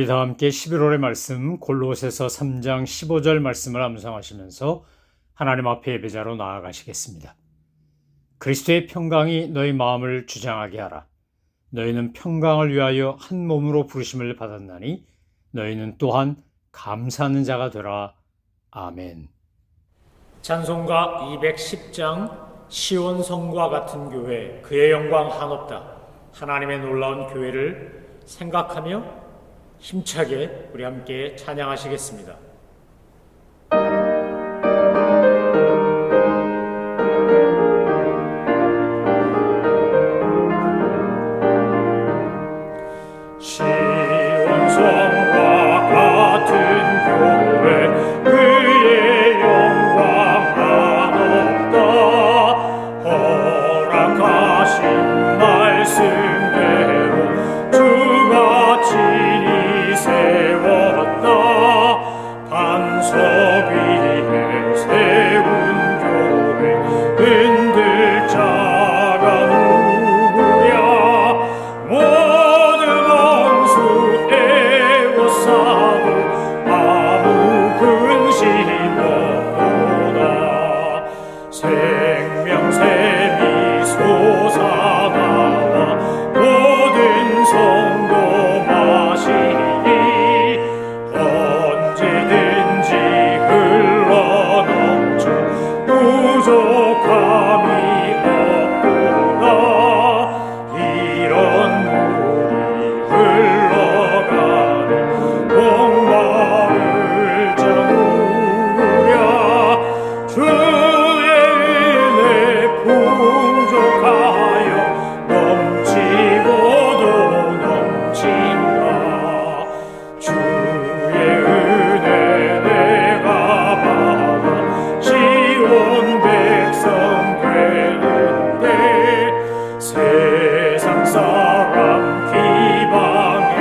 우리 다 함께 11월의 말씀 골로새서 3장 15절 말씀을 암송하시면서 하나님 앞에 예배자로 나아가시겠습니다. 그리스도의 평강이 너희 마음을 주장하게 하라. 너희는 평강을 위하여 한 몸으로 부르심을 받았나니 너희는 또한 감사하는 자가 되라. 아멘. 찬송가 210장 시온 성과 같은 교회 그의 영광 한없다. 하나님의 놀라운 교회를 생각하며 힘차게 우리 함께 찬양하시겠습니다. 시온 성과 같은 교회 그의 영광 한없다. 허락하신 말씀대로 주가 친히 세웠다. 반석 위에 세운 교회 흔들 자가 누구랴. 모든 원수 애워싸고 아무 근심 없도다. 생명샘이 솟아나와 모든 성도 마시니 언제든지 흘러넘쳐 부족함이 없도다. 이런 물이 흘러가는 목마를 장우랴. 주의 은혜 풍족하여 넘치고도 넘친다. 주의 은혜 내가 받아 시온 백성 되는데 세상 사람 비방해도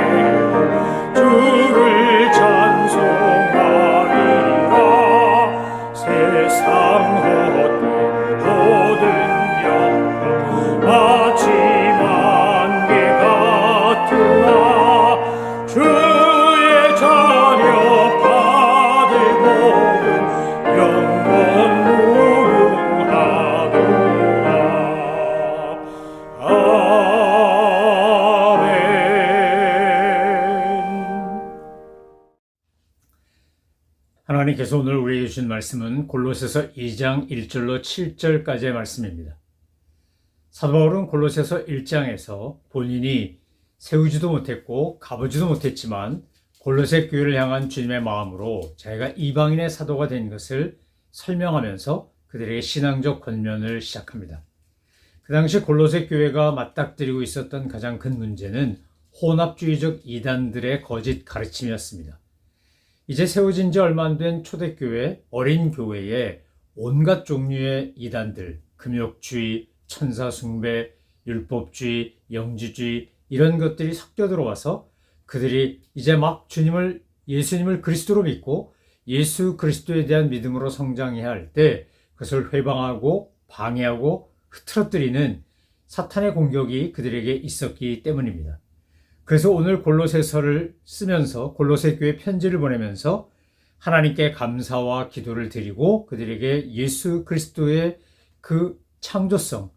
주를 찬송하리라. 세상 헛된 모든 영광 마치 만개 같으나 주의 자녀 받을 복은 영원 무궁하도다. 아멘. 하나님께서 오늘 우리에게 주신 말씀은 골로새서 2장 1절로 7절까지의 말씀입니다. 사도 바울은 골로새서 1장에서 본인이 세우지도 못했고 가보지도 못했지만 골로새 교회를 향한 주님의 마음으로 자기가 이방인의 사도가 된 것을 설명하면서 그들에게 신앙적 권면을 시작합니다. 그 당시 골로새 교회가 맞닥뜨리고 있었던 가장 큰 문제는 혼합주의적 이단들의 거짓 가르침이었습니다. 이제 세워진 지 얼마 안 된 초대교회, 어린 교회에 온갖 종류의 이단들, 금욕주의, 천사숭배, 율법주의, 영지주의 이런 것들이 섞여 들어와서 그들이 이제 막 예수님을 그리스도로 믿고 예수 그리스도에 대한 믿음으로 성장해야 할 때 그것을 회방하고 방해하고 흐트러뜨리는 사탄의 공격이 그들에게 있었기 때문입니다. 그래서 오늘 골로새서를 쓰면서 골로새 교회 편지를 보내면서 하나님께 감사와 기도를 드리고 그들에게 예수 그리스도의 그 창조성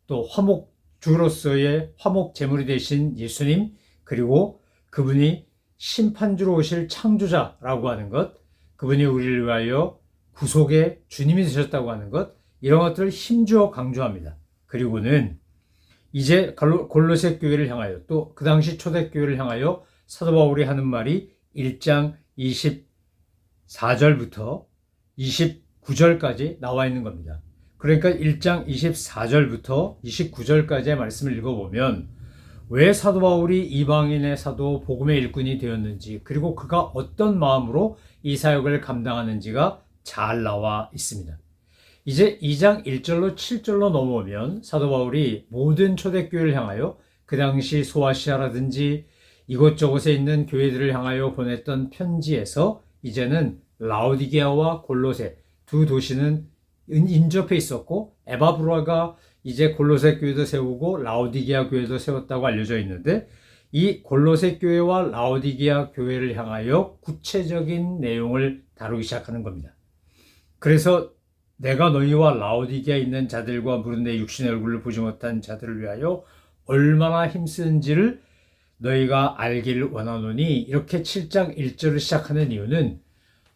또 화목주로서의 화목 제물이 되신 예수님 그리고 그분이 심판주로 오실 창조자라고 하는 것, 그분이 우리를 위하여 구속의 주님이 되셨다고 하는 것, 이런 것들을 힘주어 강조합니다. 그리고는 이제 골로새 교회를 향하여 또 그 당시 초대교회를 향하여 사도 바울이 하는 말이 1장 24절부터 29절까지 나와 있는 겁니다. 그러니까 1장 24절부터 29절까지의 말씀을 읽어보면 왜 사도 바울이 이방인의 사도 복음의 일꾼이 되었는지 그리고 그가 어떤 마음으로 이 사역을 감당하는지가 잘 나와 있습니다. 이제 2장 1절로 7절로 넘어오면 사도 바울이 모든 초대교회를 향하여 그 당시 소아시아라든지 이곳저곳에 있는 교회들을 향하여 보냈던 편지에서 이제는 라오디게아와 골로새 두 도시는 인접해 있었고 에바브라가 이제 골로새 교회도 세우고 라오디게아 교회도 세웠다고 알려져 있는데 이 골로새 교회와 라오디게아 교회를 향하여 구체적인 내용을 다루기 시작하는 겁니다. 그래서 내가 너희와 라오디게아에 있는 자들과 무릇 내 육신의 얼굴을 보지 못한 자들을 위하여 얼마나 힘쓰는지를 너희가 알기를 원하노니, 이렇게 7장 1절을 시작하는 이유는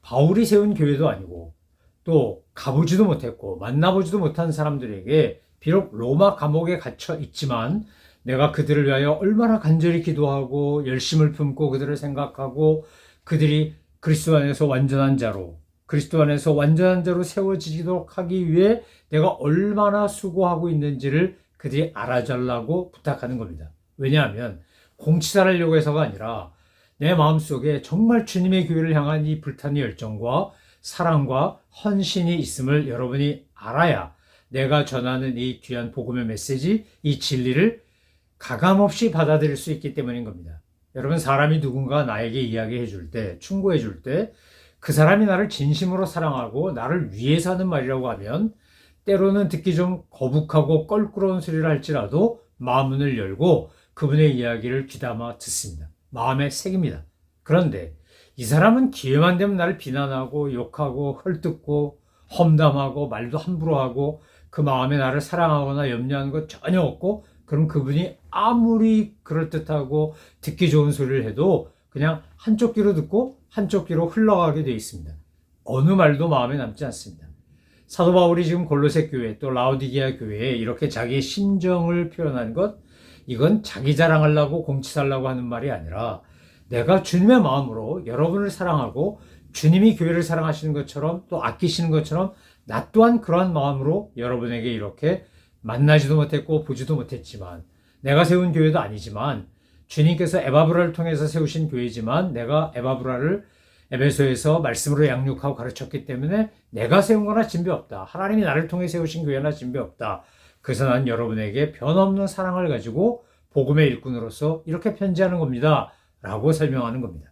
바울이 세운 교회도 아니고 또 가보지도 못했고 만나보지도 못한 사람들에게 비록 로마 감옥에 갇혀 있지만 내가 그들을 위하여 얼마나 간절히 기도하고 열심을 품고 그들을 생각하고 그들이 그리스도 안에서 완전한 자로 세워지도록 하기 위해 내가 얼마나 수고하고 있는지를 그들이 알아달라고 부탁하는 겁니다. 왜냐하면 공치살하려고 해서가 아니라 내 마음속에 정말 주님의 교회를 향한 이 불타는 열정과 사랑과 헌신이 있음을 여러분이 알아야 내가 전하는 이 귀한 복음의 메시지, 이 진리를 가감없이 받아들일 수 있기 때문인 겁니다. 여러분, 사람이 누군가 나에게 이야기해 줄 때, 충고해 줄 때 그 사람이 나를 진심으로 사랑하고 나를 위해서 하는 말이라고 하면 때로는 듣기 좀 거북하고 껄끄러운 소리를 할지라도 마음문을 열고 그분의 이야기를 귀담아 듣습니다. 마음에 새깁니다. 그런데 이 사람은 기회만 되면 나를 비난하고 욕하고 헐뜯고 험담하고 말도 함부로 하고 그 마음에 나를 사랑하거나 염려하는 것 전혀 없고, 그럼 그분이 아무리 그럴듯하고 듣기 좋은 소리를 해도 그냥 한쪽 귀로 듣고 한쪽 귀로 흘러가게 되어 있습니다. 어느 말도 마음에 남지 않습니다. 사도 바울이 지금 골로새 교회 또 라오디게아 교회에 이렇게 자기의 심정을 표현한 것, 이건 자기 자랑하려고 공치살라고 하는 말이 아니라 내가 주님의 마음으로 여러분을 사랑하고 주님이 교회를 사랑하시는 것처럼 또 아끼시는 것처럼 나 또한 그러한 마음으로 여러분에게 이렇게 만나지도 못했고 보지도 못했지만, 내가 세운 교회도 아니지만 주님께서 에바브라를 통해서 세우신 교회지만 내가 에바브라를 에베소에서 말씀으로 양육하고 가르쳤기 때문에 내가 세운 거나 진배 없다. 하나님이 나를 통해 세우신 교회나 진배 없다. 그래서 난 여러분에게 변없는 사랑을 가지고 복음의 일꾼으로서 이렇게 편지하는 겁니다. 라고 설명하는 겁니다.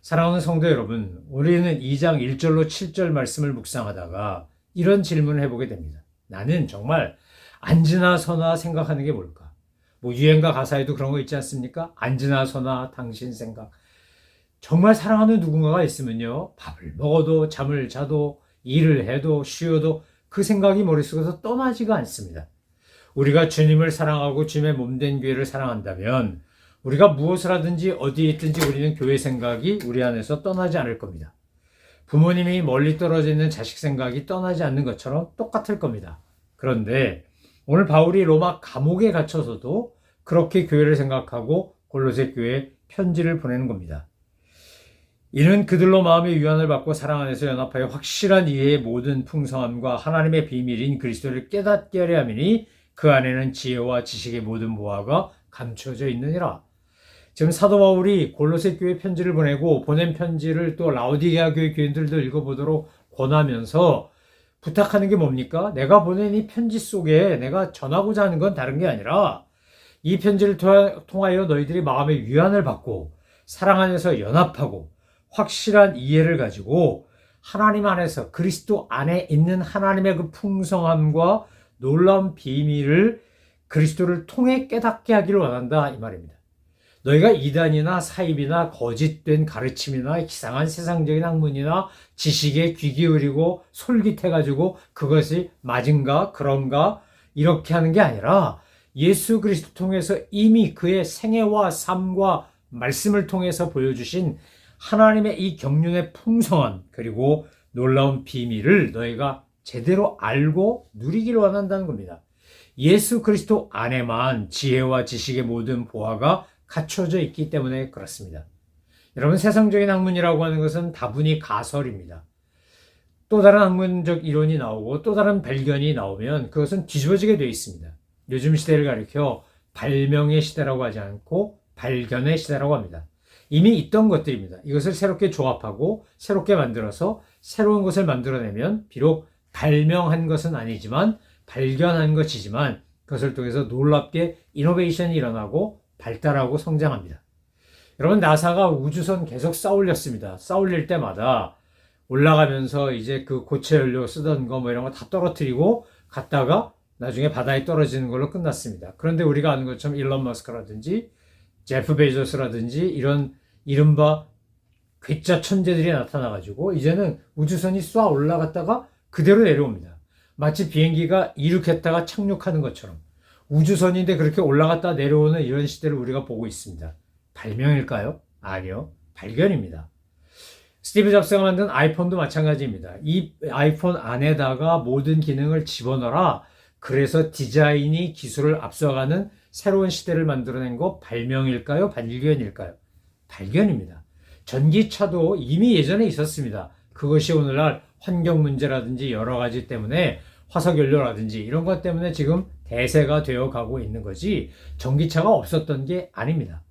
사랑하는 성도 여러분, 우리는 2장 1절로 7절 말씀을 묵상하다가 이런 질문을 해보게 됩니다. 나는 정말 앉으나 서나 생각하는 게 뭘까? 뭐 유행가 가사에도 그런 거 있지 않습니까? 앉으나 서나 당신 생각. 정말 사랑하는 누군가가 있으면요, 밥을 먹어도 잠을 자도 일을 해도 쉬어도 그 생각이 머릿속에서 떠나지가 않습니다. 우리가 주님을 사랑하고 주님의 몸된 교회를 사랑한다면 우리가 무엇을 하든지 어디에 있든지 우리는 교회 생각이 우리 안에서 떠나지 않을 겁니다. 부모님이 멀리 떨어져 있는 자식 생각이 떠나지 않는 것처럼 똑같을 겁니다. 그런데 오늘 바울이 로마 감옥에 갇혀서도 그렇게 교회를 생각하고 골로새 교회에 편지를 보내는 겁니다. 이는 그들로 마음의 위안을 받고 사랑 안에서 연합하여 확실한 이해의 모든 풍성함과 하나님의 비밀인 그리스도를 깨닫게 하려 함이니 그 안에는 지혜와 지식의 모든 보화가 감춰져 있느니라. 지금 사도 바울이 골로새 교회 편지를 보내고 보낸 편지를 또 라오디게아 교회 교인들도 읽어보도록 권하면서 부탁하는 게 뭡니까? 내가 보낸 이 편지 속에 내가 전하고자 하는 건 다른 게 아니라 이 편지를 통하여 너희들이 마음의 위안을 받고 사랑 안에서 연합하고 확실한 이해를 가지고 하나님 안에서 그리스도 안에 있는 하나님의 그 풍성함과 놀라운 비밀을 그리스도를 통해 깨닫게 하기를 원한다, 이 말입니다. 너희가 이단이나 사입이나 거짓된 가르침이나 이상한 세상적인 학문이나 지식에 귀 기울이고 솔깃해가지고 그것이 맞은가 그런가 이렇게 하는 게 아니라 예수 그리스도 통해서 이미 그의 생애와 삶과 말씀을 통해서 보여주신 하나님의 이 경륜의 풍성한 그리고 놀라운 비밀을 너희가 제대로 알고 누리기를 원한다는 겁니다. 예수 그리스도 안에만 지혜와 지식의 모든 보화가 갖춰져 있기 때문에 그렇습니다. 여러분, 세상적인 학문이라고 하는 것은 다분히 가설입니다. 또 다른 학문적 이론이 나오고 또 다른 발견이 나오면 그것은 뒤집어지게 되어 있습니다. 요즘 시대를 가리켜 발명의 시대라고 하지 않고 발견의 시대라고 합니다. 이미 있던 것들입니다. 이것을 새롭게 조합하고 새롭게 만들어서 새로운 것을 만들어내면 비록 발명한 것은 아니지만 발견한 것이지만 그것을 통해서 놀랍게 이노베이션이 일어나고 발달하고 성장합니다. 여러분, 나사가 우주선 계속 쌓올렸습니다. 쌓올릴 때마다 올라가면서 이제 그 고체 연료 쓰던 거 뭐 이런 거 다 떨어뜨리고 갔다가 나중에 바다에 떨어지는 걸로 끝났습니다. 그런데 우리가 아는 것처럼 일론 머스크라든지 제프 베조스라든지 이런 이른바 괴짜 천재들이 나타나가지고 이제는 우주선이 쏴 올라갔다가 그대로 내려옵니다. 마치 비행기가 이륙했다가 착륙하는 것처럼 우주선인데 그렇게 올라갔다 내려오는 이런 시대를 우리가 보고 있습니다. 발명일까요? 아니요. 발견입니다. 스티브 잡스가 만든 아이폰도 마찬가지입니다. 이 아이폰 안에다가 모든 기능을 집어넣어라. 그래서 디자인이 기술을 앞서가는 새로운 시대를 만들어낸 거 발명일까요? 발견일까요? 발견입니다. 전기차도 이미 예전에 있었습니다. 그것이 오늘날 환경 문제라든지 여러 가지 때문에 화석연료라든지 이런 것 때문에 지금 대세가 되어 가고 있는 거지 전기차가 없었던 게 아닙니다.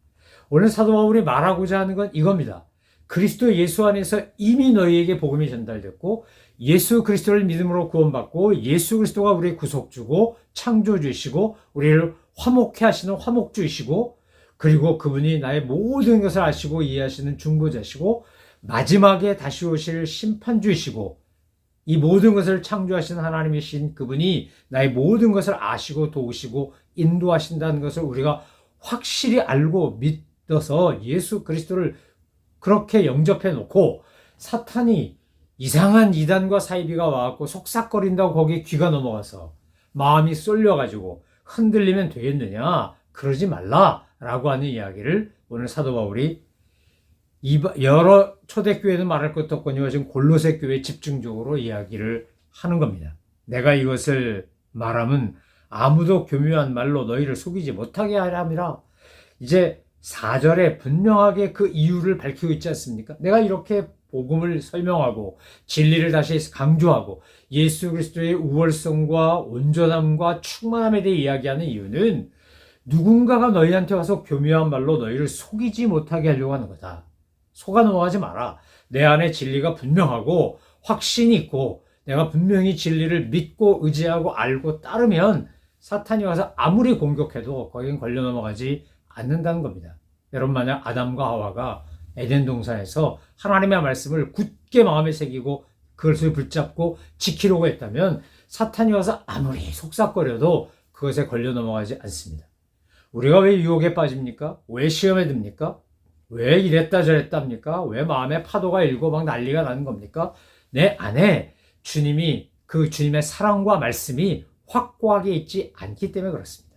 오늘 사도 바울이 말하고자 하는 건 이겁니다. 그리스도 예수 안에서 이미 너희에게 복음이 전달됐고 예수 그리스도를 믿음으로 구원받고 예수 그리스도가 우리의 구속주고 창조주이시고 우리를 화목케 하시는 화목주이시고 그리고 그분이 나의 모든 것을 아시고 이해하시는 중보자시고 마지막에 다시 오실 심판주이시고 이 모든 것을 창조하시는 하나님이신 그분이 나의 모든 것을 아시고 도우시고 인도하신다는 것을 우리가 확실히 알고 믿어서 예수 그리스도를 그렇게 영접해 놓고 사탄이 이상한 이단과 사이비가 와갖고 속삭거린다고 거기에 귀가 넘어가서 마음이 쏠려가지고 흔들리면 되겠느냐? 그러지 말라라고 하는 이야기를 오늘 사도 바울이 여러 초대교회는 말할 것도 없거니와 지금 골로새 교회에 집중적으로 이야기를 하는 겁니다. 내가 이것을 말하면 아무도 교묘한 말로 너희를 속이지 못하게 하려 함이라. 이제 4절에 분명하게 그 이유를 밝히고 있지 않습니까? 내가 이렇게 복음을 설명하고 진리를 다시 강조하고 예수 그리스도의 우월성과 온전함과 충만함에 대해 이야기하는 이유는 누군가가 너희한테 와서 교묘한 말로 너희를 속이지 못하게 하려고 하는 거다. 속아 넘어가지 마라. 내 안에 진리가 분명하고 확신이 있고 내가 분명히 진리를 믿고 의지하고 알고 따르면 사탄이 와서 아무리 공격해도 거긴 걸려 넘어가지 않는다는 겁니다. 여러분 만약 아담과 하와가 에덴 동산에서 하나님의 말씀을 굳게 마음에 새기고 그것을 붙잡고 지키려고 했다면 사탄이 와서 아무리 속삭거려도 그것에 걸려 넘어가지 않습니다. 우리가 왜 유혹에 빠집니까? 왜 시험에 듭니까? 왜 이랬다 저랬다 합니까? 왜 마음에 파도가 일고 막 난리가 나는 겁니까? 내 안에 주님이 그 주님의 사랑과 말씀이 확고하게 있지 않기 때문에 그렇습니다.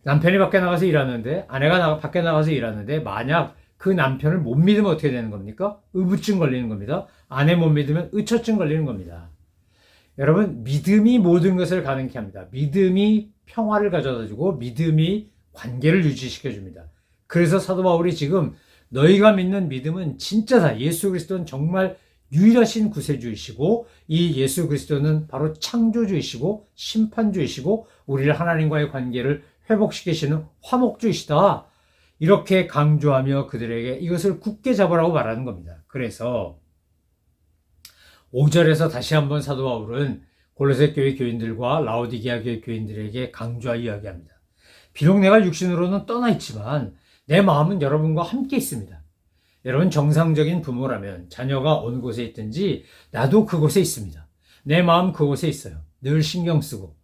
남편이 밖에 나가서 일하는데 아내가 밖에 나가서 일하는데 만약 그 남편을 못 믿으면 어떻게 되는 겁니까? 의부증 걸리는 겁니다. 아내 못 믿으면 의처증 걸리는 겁니다. 여러분 믿음이 모든 것을 가능케 합니다. 믿음이 평화를 가져다 주고 믿음이 관계를 유지시켜 줍니다. 그래서 사도 바울이 지금 너희가 믿는 믿음은 진짜다. 예수 그리스도는 정말 유일하신 구세주이시고 이 예수 그리스도는 바로 창조주이시고 심판주이시고 우리를 하나님과의 관계를 회복시키시는 화목주이시다. 이렇게 강조하며 그들에게 이것을 굳게 잡으라고 말하는 겁니다. 그래서 5절에서 다시 한번 사도 바울은 골로새 교회 교인들과 라오디게아 교회 교인들에게 강조하여 이야기합니다. 비록 내가 육신으로는 떠나 있지만 내 마음은 여러분과 함께 있습니다. 여러분 정상적인 부모라면 자녀가 어느 곳에 있든지 나도 그곳에 있습니다. 내 마음 그곳에 있어요. 늘 신경 쓰고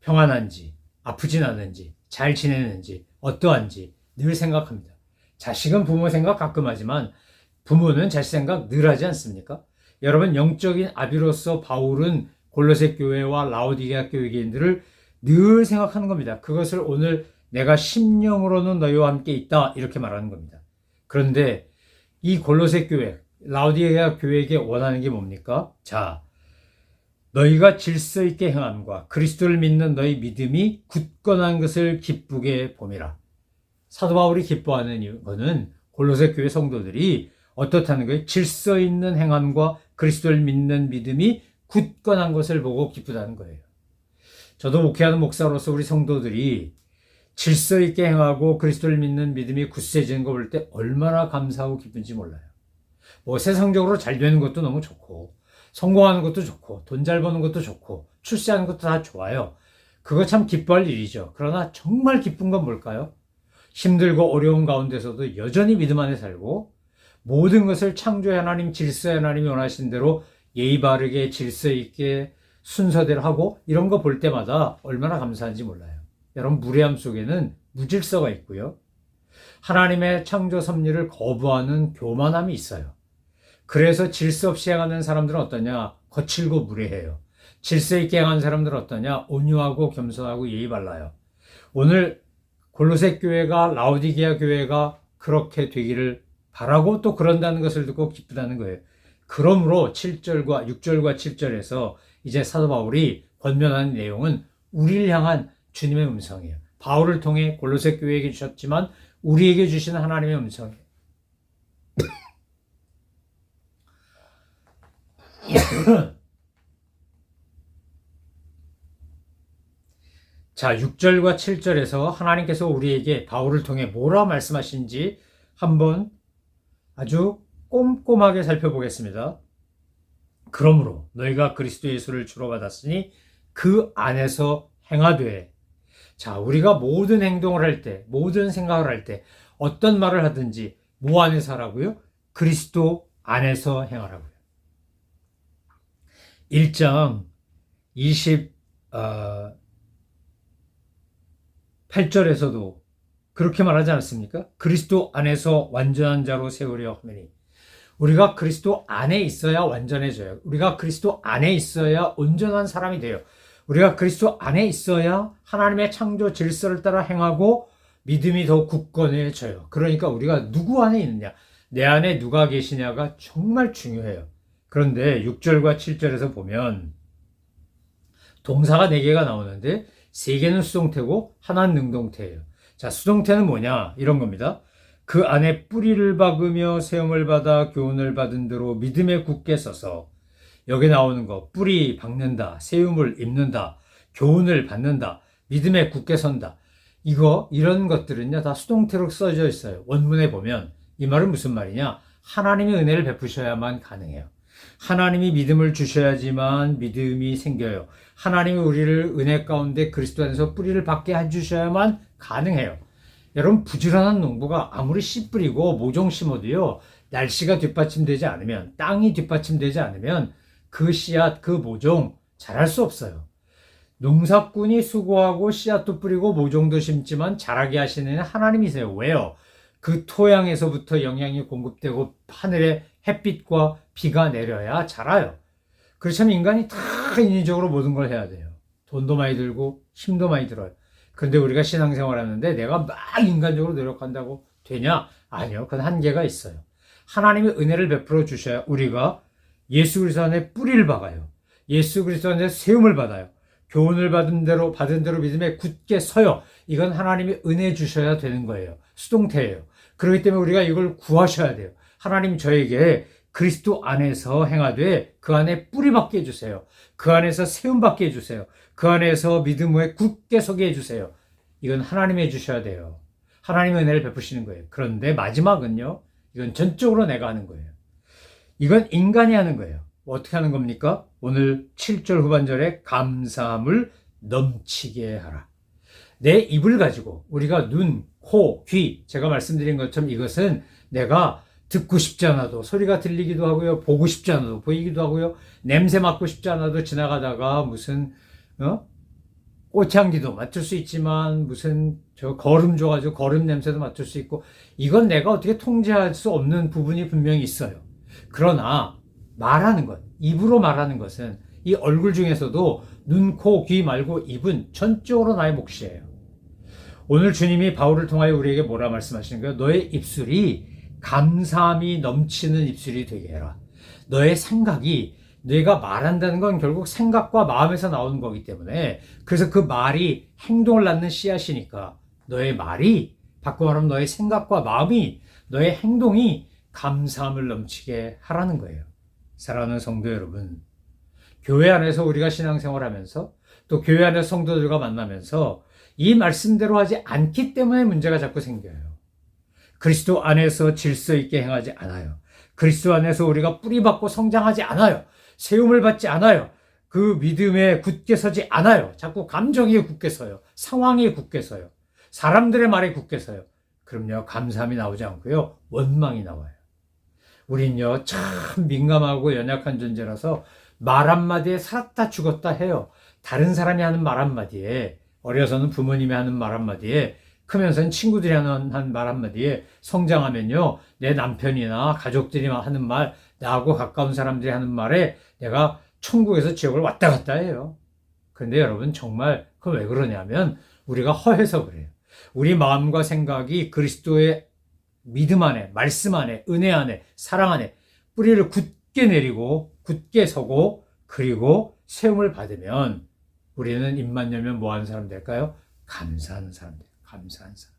평안한지 아프진 않은지 잘 지내는지 어떠한지 늘 생각합니다. 자식은 부모 생각 가끔 하지만 부모는 자식 생각 늘 하지 않습니까? 여러분 영적인 아비로서 바울은 골로새 교회와 라오디게아 교회인들을 늘 생각하는 겁니다. 그것을 오늘 내가 심령으로는 너희와 함께 있다 이렇게 말하는 겁니다. 그런데 이 골로새 교회, 라오디게아 교회에게 원하는 게 뭡니까? 자, 너희가 질서 있게 행함과 그리스도를 믿는 너희 믿음이 굳건한 것을 기쁘게 봄이라. 사도 바울이 기뻐하는 것은 골로새 교회 성도들이 어떻다는 거예요? 질서 있는 행함과 그리스도를 믿는 믿음이 굳건한 것을 보고 기쁘다는 거예요. 저도 목회하는 목사로서 우리 성도들이 질서 있게 행하고 그리스도를 믿는 믿음이 굳세지는 거 볼 때 얼마나 감사하고 기쁜지 몰라요. 뭐 세상적으로 잘 되는 것도 너무 좋고 성공하는 것도 좋고 돈 잘 버는 것도 좋고 출세하는 것도 다 좋아요. 그거 참 기뻐할 일이죠. 그러나 정말 기쁜 건 뭘까요? 힘들고 어려운 가운데서도 여전히 믿음 안에 살고 모든 것을 창조의 하나님, 질서의 하나님이 원하신 대로 예의 바르게 질서 있게 순서대로 하고 이런 거 볼 때마다 얼마나 감사한지 몰라요. 여러분 무례함 속에는 무질서가 있고요. 하나님의 창조 섭리를 거부하는 교만함이 있어요. 그래서 질서 없이 행하는 사람들은 어떠냐? 거칠고 무례해요. 질서 있게 행하는 사람들은 어떠냐? 온유하고 겸손하고 예의 발라요. 오늘 골로새 교회가 라오디게아 교회가 그렇게 되기를 바라고 또 그런다는 것을 듣고 기쁘다는 거예요. 그러므로 7절과 6절과 7절에서 이제 사도 바울이 권면하는 내용은 우리를 향한 주님의 음성이에요. 바울을 통해 골로새 교회에게 주셨지만 우리에게 주시는 하나님의 음성이에요. 자, 6절과 7절에서 하나님께서 우리에게 바울을 통해 뭐라 말씀하신지 한번 아주 꼼꼼하게 살펴보겠습니다. 그러므로 너희가 그리스도 예수를 주로 받았으니 그 안에서 행하되. 자, 우리가 모든 행동을 할 때, 모든 생각을 할 때, 어떤 말을 하든지 뭐 안에서 하라고요? 그리스도 안에서 행하라고요. 1장 28절에서도 그렇게 말하지 않았습니까? 그리스도 안에서 완전한 자로 세우려 하매니. 우리가 그리스도 안에 있어야 완전해져요. 우리가 그리스도 안에 있어야 온전한 사람이 돼요. 우리가 그리스도 안에 있어야 하나님의 창조 질서를 따라 행하고 믿음이 더 굳건해져요. 그러니까 우리가 누구 안에 있느냐, 내 안에 누가 계시냐가 정말 중요해요. 그런데 6절과 7절에서 보면 동사가 4개가 나오는데 3개는 수동태고 하나는 능동태예요. 자, 수동태는 뭐냐? 이런 겁니다. 그 안에 뿌리를 박으며 세움을 받아 교훈을 받은 대로 믿음에 굳게 서서. 여기 나오는 거, 뿌리 박는다, 세움을 입는다, 교훈을 받는다, 믿음에 굳게 선다. 이런 것들은요, 다 수동태로 써져 있어요. 원문에 보면. 이 말은 무슨 말이냐? 하나님의 은혜를 베푸셔야만 가능해요. 하나님이 믿음을 주셔야지만 믿음이 생겨요. 하나님이 우리를 은혜 가운데 그리스도 안에서 뿌리를 받게 해주셔야만 가능해요. 여러분, 부지런한 농부가 아무리 씨 뿌리고 모종 심어도요, 날씨가 뒷받침되지 않으면, 땅이 뒷받침되지 않으면 그 씨앗, 그 모종 자랄 수 없어요. 농사꾼이 수고하고 씨앗도 뿌리고 모종도 심지만 자라게 하시는 하나님이세요. 왜요? 그 토양에서부터 영양이 공급되고 하늘에 햇빛과 비가 내려야 자라요. 그렇지만 인간이 다 인위적으로 모든 걸 해야 돼요. 돈도 많이 들고 힘도 많이 들어요. 그런데 우리가 신앙생활 하는데 내가 막 인간적으로 노력한다고 되냐? 아니요. 그건 한계가 있어요. 하나님의 은혜를 베풀어 주셔야 우리가 예수 그리스도 안에 뿌리를 박아요. 예수 그리스도 안에 세움을 받아요. 교훈을 받은 대로 믿음에 굳게 서요. 이건 하나님이 은혜 주셔야 되는 거예요. 수동태예요. 그렇기 때문에 우리가 이걸 구하셔야 돼요. 하나님 저에게 그리스도 안에서 행하되 그 안에 뿌리 박게 해주세요. 그 안에서 세움 받게 해주세요. 그 안에서 믿음에 굳게 서게 해주세요. 이건 하나님이 해주셔야 돼요. 하나님의 은혜를 베푸시는 거예요. 그런데 마지막은요, 이건 전적으로 내가 하는 거예요. 이건 인간이 하는 거예요. 어떻게 하는 겁니까? 오늘 7절 후반절에 감사함을 넘치게 하라. 내 입을 가지고 우리가 눈, 코, 귀, 제가 말씀드린 것처럼 이것은 내가 듣고 싶지 않아도 소리가 들리기도 하고요. 보고 싶지 않아도 보이기도 하고요. 냄새 맡고 싶지 않아도 지나가다가 무슨 꽃향기도 맡을 수 있지만 무슨 거름 줘가지고 거름 냄새도 맡을 수 있고, 이건 내가 어떻게 통제할 수 없는 부분이 분명히 있어요. 그러나 말하는 것, 입으로 말하는 것은 이 얼굴 중에서도 눈, 코, 귀 말고 입은 전적으로 나의 몫이에요. 오늘 주님이 바울을 통하여 우리에게 뭐라 말씀하시는 거예요? 너의 입술이 감사함이 넘치는 입술이 되게 해라. 너의 생각이, 내가 말한다는 건 결국 생각과 마음에서 나오는 거기 때문에, 그래서 그 말이 행동을 낳는 씨앗이니까 너의 말이, 바꿔 말하면 너의 생각과 마음이, 너의 행동이 감사함을 넘치게 하라는 거예요. 사랑하는 성도 여러분, 교회 안에서 우리가 신앙생활하면서 또 교회 안에서 성도들과 만나면서 이 말씀대로 하지 않기 때문에 문제가 자꾸 생겨요. 그리스도 안에서 질서 있게 행하지 않아요. 그리스도 안에서 우리가 뿌리박고 성장하지 않아요. 세움을 받지 않아요. 그 믿음에 굳게 서지 않아요. 자꾸 감정에 굳게 서요. 상황에 굳게 서요. 사람들의 말에 굳게 서요. 그럼요, 감사함이 나오지 않고요, 원망이 나와요. 우린요, 참 민감하고 연약한 존재라서 말 한마디에 살았다 죽었다 해요. 다른 사람이 하는 말 한마디에, 어려서는 부모님이 하는 말 한마디에 크면서는 친구들이 하는 말 한마디에 성장하면요, 내 남편이나 가족들이 하는 말, 나하고 가까운 사람들이 하는 말에 내가 천국에서 지옥을 왔다 갔다 해요. 그런데 여러분, 정말 그건 왜 그러냐면 우리가 허해서 그래요. 우리 마음과 생각이 그리스도의 믿음 안에, 말씀 안에, 은혜 안에, 사랑 안에 뿌리를 굳게 내리고 굳게 서고 그리고 세움을 받으면 우리는 입만 열면 뭐 하는 사람 될까요? 감사하는 사람들, 감사하는 사람.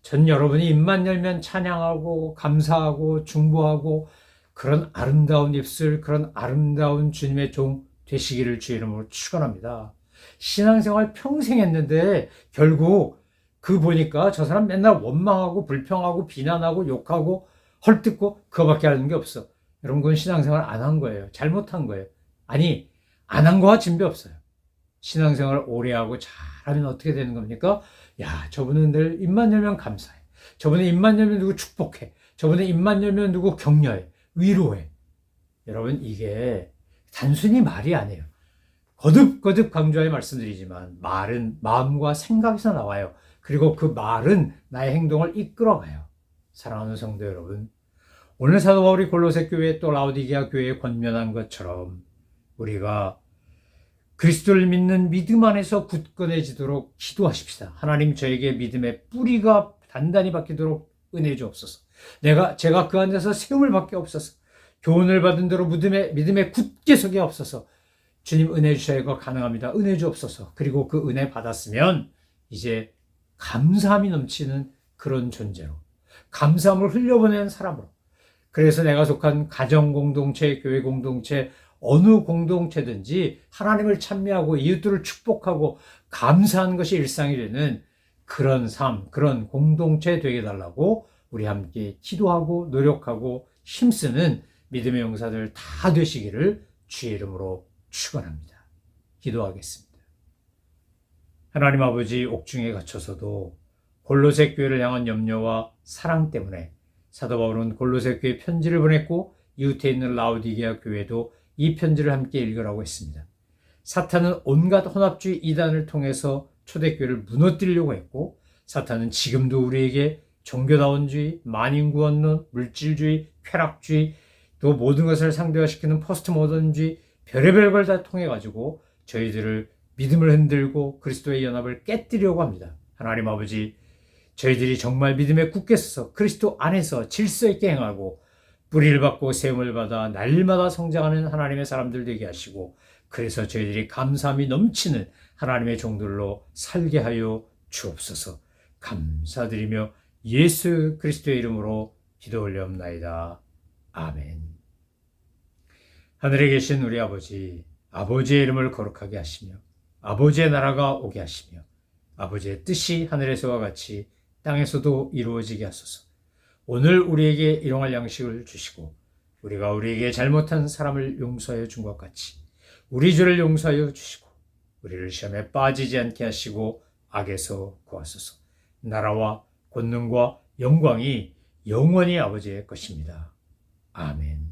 전 여러분이 입만 열면 찬양하고 감사하고 중보하고 그런 아름다운 입술, 그런 아름다운 주님의 종 되시기를 주의 이름으로 축원합니다. 신앙생활 평생 했는데 결국 그 보니까 저 사람 맨날 원망하고 불평하고 비난하고 욕하고 헐뜯고 그거밖에 하는 게 없어. 여러분, 그건 신앙생활 안 한 거예요. 잘못한 거예요. 아니, 안 한 거와 진배 없어요. 신앙생활 오래 하고 잘하면 어떻게 되는 겁니까? 야, 저분은 늘 입만 열면 감사해. 저분은 입만 열면 누구 축복해. 저분은 입만 열면 누구 격려해. 위로해. 여러분, 이게 단순히 말이 아니에요. 거듭거듭 강조하여 말씀드리지만 말은 마음과 생각에서 나와요. 그리고 그 말은 나의 행동을 이끌어가요. 사랑하는 성도 여러분, 오늘 사도 바울이 골로새 교회 또 라오디게아 교회에 권면한 것처럼 우리가 그리스도를 믿는 믿음 안에서 굳건해지도록 기도하십시다. 하나님, 저에게 믿음의 뿌리가 단단히 박히도록 은혜 주옵소서. 제가 그 안에서 세움을 받게 없어서 교훈을 받은 대로 믿음에 굳게 서게 없어서 주님 은혜 주셔야 이거 가능합니다. 은혜 주옵소서. 그리고 그 은혜 받았으면 이제 감사함이 넘치는 그런 존재로, 감사함을 흘려보내는 사람으로, 그래서 내가 속한 가정 공동체, 교회 공동체, 어느 공동체든지 하나님을 찬미하고 이웃들을 축복하고 감사하는 것이 일상이 되는 그런 삶, 그런 공동체 되게 달라고 우리 함께 기도하고 노력하고 힘쓰는 믿음의 용사들 다 되시기를 주의 이름으로 축원합니다. 기도하겠습니다. 하나님 아버지, 옥중에 갇혀서도 골로새 교회를 향한 염려와 사랑 때문에 사도 바울은 골로새 교회 편지를 보냈고 이웃에 있는 라오디게아 교회도 이 편지를 함께 읽으라고 했습니다. 사탄은 온갖 혼합주의 이단을 통해서 초대교회를 무너뜨리려고 했고, 사탄은 지금도 우리에게 종교다원주의, 만인구원론, 물질주의, 쾌락주의, 또 모든 것을 상대화시키는 포스트 모던주의, 별의별 걸 다 통해가지고 저희들을 믿음을 흔들고 그리스도의 연합을 깨뜨리려고 합니다. 하나님 아버지, 저희들이 정말 믿음에 굳게 서서 그리스도 안에서 질서 있게 행하고 뿌리를 받고 세움을 받아 날마다 성장하는 하나님의 사람들 되게 하시고, 그래서 저희들이 감사함이 넘치는 하나님의 종들로 살게 하여 주옵소서. 감사드리며 예수 그리스도의 이름으로 기도 올려옵나이다. 아멘. 하늘에 계신 우리 아버지, 아버지의 이름을 거룩하게 하시며 아버지의 나라가 오게 하시며 아버지의 뜻이 하늘에서와 같이 땅에서도 이루어지게 하소서. 오늘 우리에게 일용할 양식을 주시고 우리가 우리에게 잘못한 사람을 용서하여 준 것 같이 우리 죄를 용서하여 주시고 우리를 시험에 빠지지 않게 하시고 악에서 구하소서. 나라와 권능과 영광이 영원히 아버지의 것입니다. 아멘.